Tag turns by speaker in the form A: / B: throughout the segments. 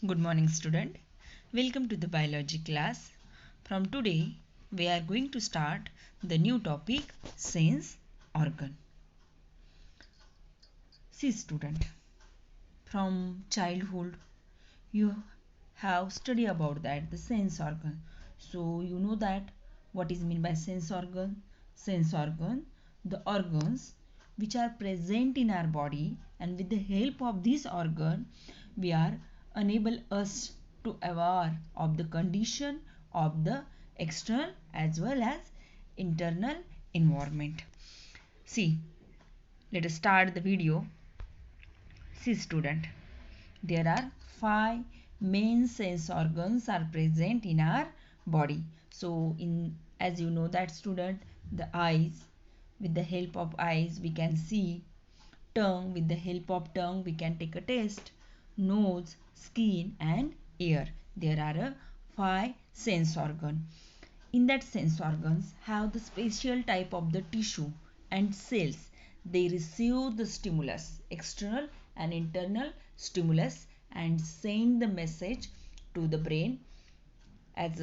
A: Good morning, student. Welcome to the biology class. From today, we are going to start the new topic, sense organ. See, student, from childhood, you have studied about that the sense organ. So you know that what is meant by sense organ? Sense organ, the organs which are present in our body, and with the help of this organ, we are enable us to aware of the condition of the external as well as internal environment. See, let us start the video. See, student, there are 5 main sense organs are present in our body. So as you know that, student, the eyes, with the help of eyes we can see. Tongue, with the help of tongue we can take a taste. Nose, skin and ear. There are 5 sense organ. In that sense organs have the special type of the tissue and cells. They receive the stimulus, external and internal stimulus, and send the message to the brain as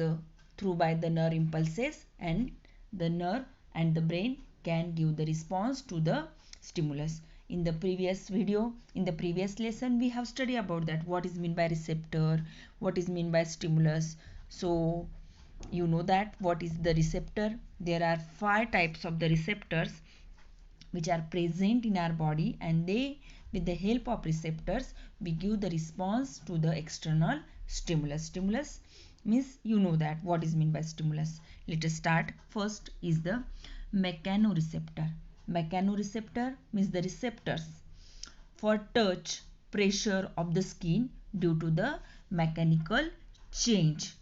A: through by the nerve impulses, and the nerve and the brain can give the response to the stimulus. In the previous video, in the previous lesson, we have studied about that what is meant by receptor, what is meant by stimulus. So you know that what is the receptor. There are 5 types of the receptors which are present in our body, and they, with the help of receptors, we give the response to the external stimulus. Means you know that what is meant by stimulus. Let us start. First is the mechanoreceptor. Mechanoreceptor means the receptors for touch, pressure of the skin due to the mechanical change.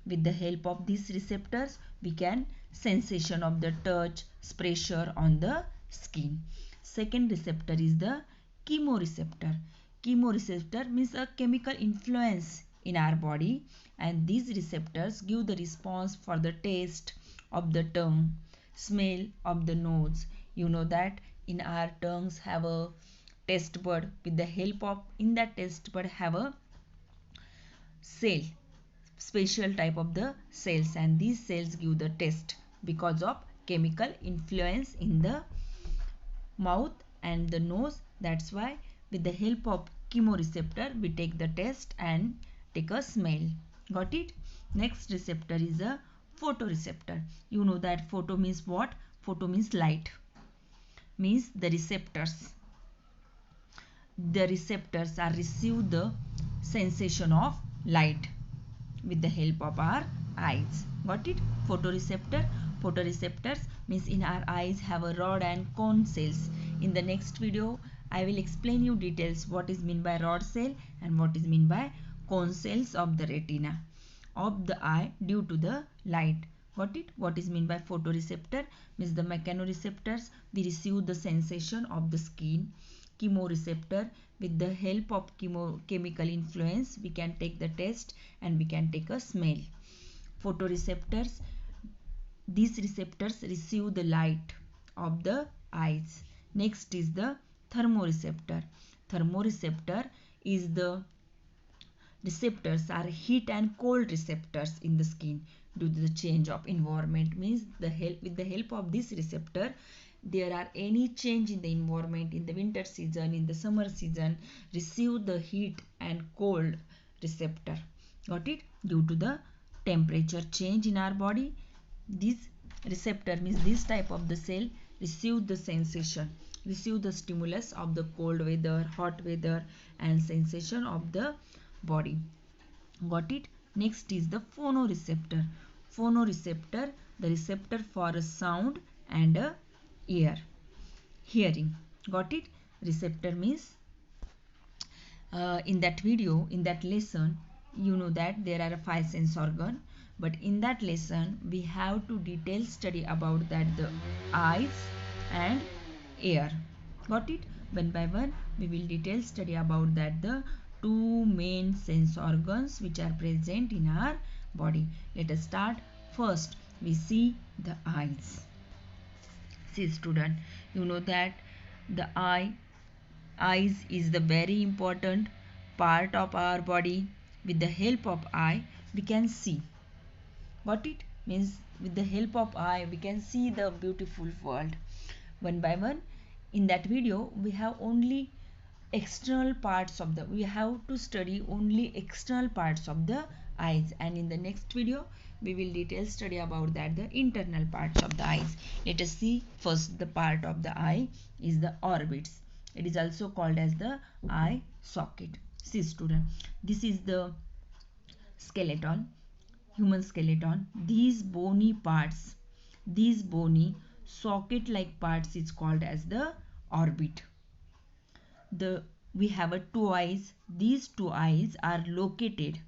A: With the help of these receptors, we can sensation of the touch, pressure on the skin. Second receptor is the chemoreceptor. Chemoreceptor means a chemical influence in our body, and these receptors give the response for the taste of the tongue, smell of the nose. You know that in our tongues have a taste bud. With the help of in that taste bud have a cell, special type of the cells, and these cells give the taste because of chemical influence in the mouth and the nose. That's why with the help of chemoreceptor we take the taste and take a smell. Got it? Next receptor is a photoreceptor. You know that photo means what? Photo means light. Means the receptors are receive the sensation of light with the help of our eyes. Got it? Photoreceptors means in our eyes have a rod and cone cells. In the next video I will explain you details what is meant by rod cell and what is meant by cone cells of the retina of the eye due to the light. Got it? What is meant by photoreceptor means the mechanoreceptors, we receive the sensation of the skin. Chemoreceptor, with the help of chemical influence we can take the taste and we can take a smell. Photoreceptors, these receptors receive the light of the eyes. Next is the thermoreceptor. Thermoreceptor is the receptors are heat and cold receptors in the skin due to the change of environment. Means with the help of this receptor, there are any change in the environment in the winter season, in the summer season, receive the heat and cold receptor. Got it? Due to the temperature change in our body, this receptor means this type of the cell receive the sensation, receive the stimulus of the cold weather, hot weather and sensation of the body. Got it? Next is the phonoreceptor. Phonoreceptor, the receptor for a sound and a hearing. Got it? Receptor means in that video, in that lesson, you know that there are 5 sense organ, but in that lesson we have to detail study about that the eyes and ear. Got it? One by one we will detail study about that the 2 main sense organs which are present in our body. Let us start. First we see the eyes. See, student, you know that the eyes is the very important part of our body. with the help of eye we can see. Got it? Means with the help of eye we can see the beautiful world one by one. In that video we have only external parts of the, we have to study only external parts of the eyes, and in the next video we will detail study about that the internal parts of the eyes. Let us see first the part of the eye is the orbits. It is also called as the eye socket. See student, this is the skeleton, human skeleton. These bony parts, these bony socket like parts is called as the orbit. The we have a two eyes. These two eyes are located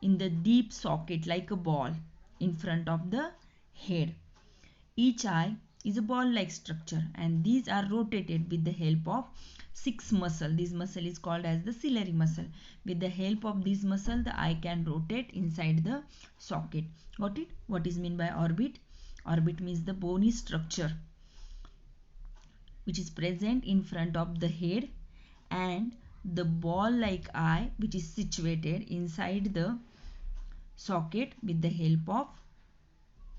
A: in the deep socket like a ball in front of the head. Each eye is a ball like structure, and these are rotated with the help of six muscle. This muscle is called as the ciliary muscle. With the help of this muscle the eye can rotate inside the socket. Got it? What is mean by orbit? Orbit means the bony structure which is present in front of the head, and the ball like eye which is situated inside the socket with the help of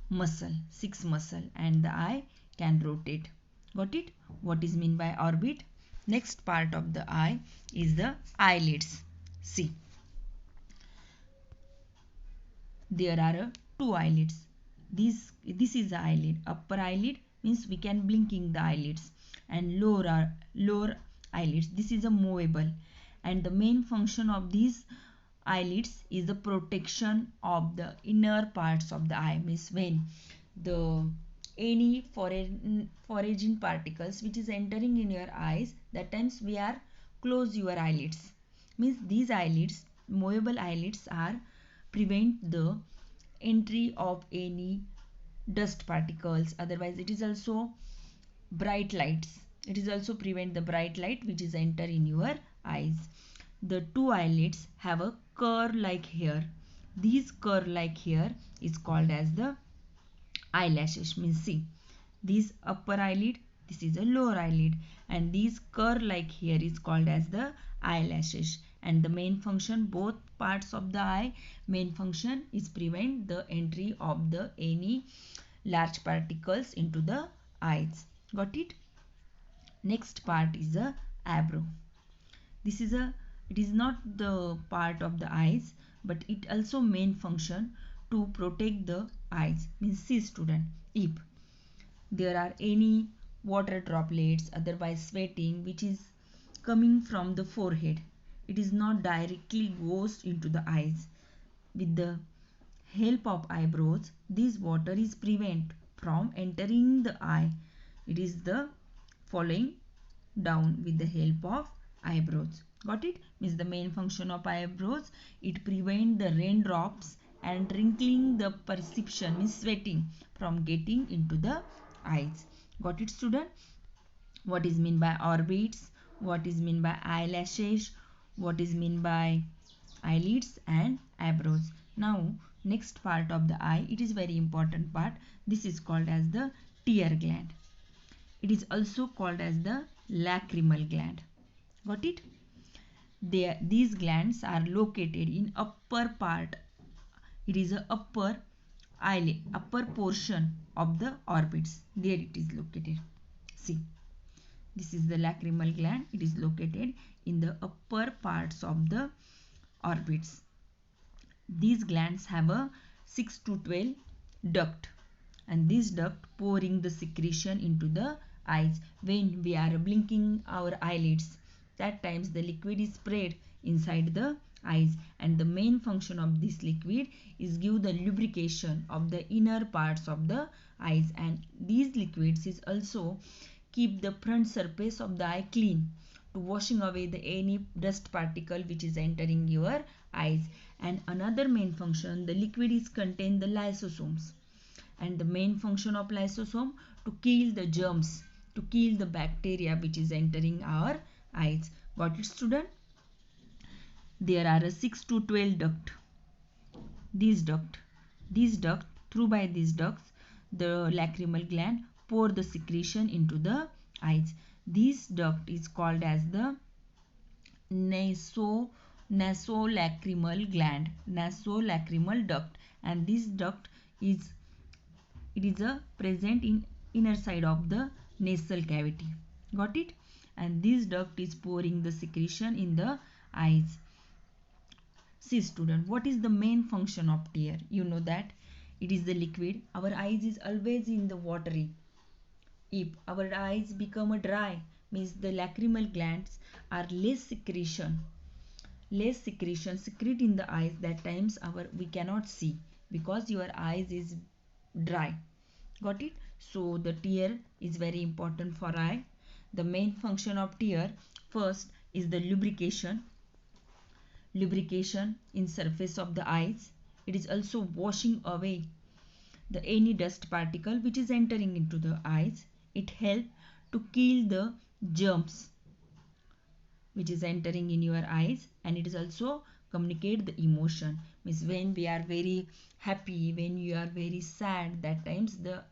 A: muscle, six muscle, and the eye can rotate. Got it? What is mean by orbit? Next part of the eye is the eyelids. See, there are two eyelids. This is the eyelid. Upper eyelid means we can blinking the eyelids, and lower eyelids, this is a movable, and the main function of these eyelids is the protection of the inner parts of the eye. Means when the any foreign particles which is entering in your eyes, that times we are close your eyelids. Means these eyelids, movable eyelids, are prevent the entry of any dust particles. Otherwise it is also bright lights, it is also prevent the bright light which is enter in your eyes. The two eyelids have a curve like hair. These curve like hair is called as the eyelashes. Means see, this upper eyelid, this is a lower eyelid, and these curve like hair is called as the eyelashes. And the main function, both parts of the eye, main function is prevent the entry of the any large particles into the eyes. Got it? Next part is the eyebrow. This is a, it is not the part of the eyes, but it also main function to protect the eyes. Means see student, if there are any water droplets, otherwise sweating which is coming from the forehead, it is not directly goes into the eyes. With the help of eyebrows, this water is prevent from entering the eye. It is the following down with the help of eyebrows. Got it? Means the main function of eyebrows, it prevent the raindrops and wrinkling the perception, means sweating, from getting into the eyes. Got it student? What is mean by orbits? What is mean by eyelashes? What is mean by eyelids and eyebrows? Now next part of the eye, it is very important part. This is called as the tear gland. It is also called as the lacrimal gland. Got it? These glands are located in upper part. It is a upper eyelid, upper portion of the orbits. There it is located. See, this is the lacrimal gland. It is located in the upper parts of the orbits. These glands have a 6 to 12 duct, and this duct pouring the secretion into the eyes. When we are blinking our eyelids, that times the liquid is spread inside the eyes, and the main function of this liquid is give the lubrication of the inner parts of the eyes, and these liquids is also keep the front surface of the eye clean, to washing away the any dust particle which is entering your eyes. And another main function, the liquid is contain the lysosomes, and the main function of lysosome to kill the germs, to kill the bacteria which is entering our eyes. Got it student? There are a 6 to 12 duct. These duct through by these ducts the lacrimal gland pour the secretion into the eyes. This duct is called as the nasolacrimal gland, nasolacrimal duct, and this duct is a present in inner side of the nasal cavity. Got it? And this duct is pouring the secretion in the eyes. See student, what is the main function of tear? You know that it is the liquid. Our eyes is always in the watery. If our eyes become dry, means the lacrimal glands are less secretion secrete in the eyes. That times we cannot see because your eyes is dry. Got it? So the tear is very important for eye. The main function of tear first is the lubrication in surface of the eyes. It is also washing away the any dust particle which is entering into the eyes. It helps to kill the germs which is entering in your eyes, and it is also communicate the emotion. Means when we are very happy, when you are very sad, that times the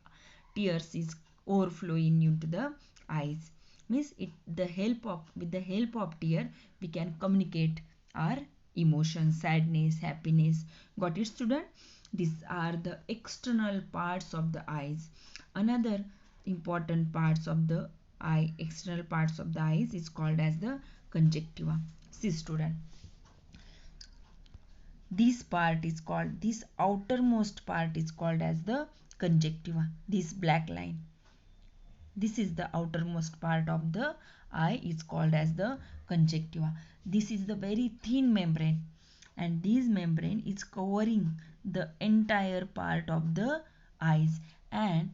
A: tears is overflowing into the eyes. Means it the help of with the help of tear we can communicate our emotions, sadness, happiness. Got it student? These are the external parts of the eyes. Another important parts of the eye, external parts of the eyes is called as the conjunctiva. See student, this outermost part is called as the conjunctiva. This black line, this is the outermost part of the eye, is called as the conjunctiva. This is the very thin membrane, and this membrane is covering the entire part of the eyes, and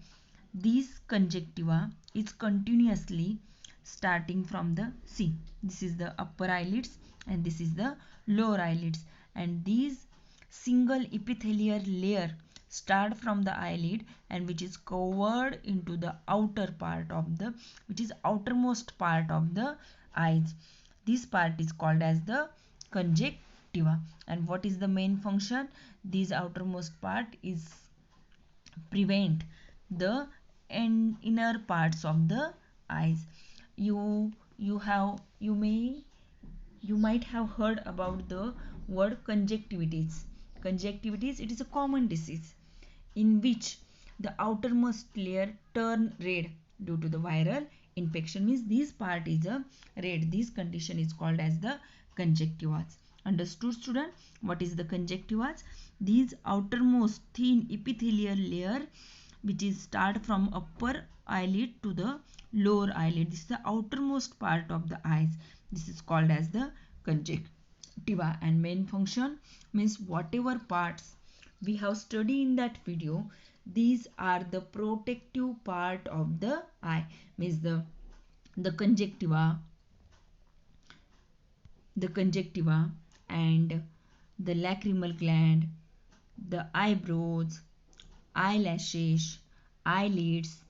A: this conjunctiva is continuously starting from the see, this is the upper eyelids and this is the lower eyelids, and these single epithelial layer start from the eyelid and which is covered into the outer part of the, which is outermost part of the eyes. This part is called as the conjunctiva. And what is the main function? This outermost part is prevent the inner parts of the eyes. You might have heard about the word conjunctivitis. Conjunctivitis, it is a common disease in which the outermost layer turn red due to the viral infection. Means this part is a red. This condition is called as the conjunctivas. Understood student? What is the conjunctivas? These outermost thin epithelial layer which is start from upper eyelid to the lower eyelid. This is the outermost part of the eyes. This is called as the conjunctiva. And main function means whatever parts we have studied in that video, these are the protective part of the eye. Means the conjunctiva, and the lacrimal gland, the eyebrows, eyelashes, eyelids,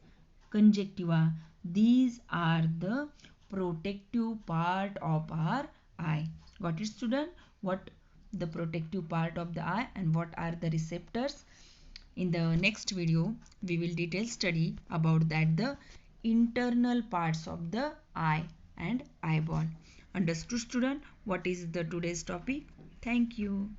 A: conjunctiva. These are the protective part of our eye. Got it student? What the protective part of the eye and what are the receptors? In the next video, we will detail study about that the internal parts of the eye and eyeball. Understood student? What is the today's topic? Thank you.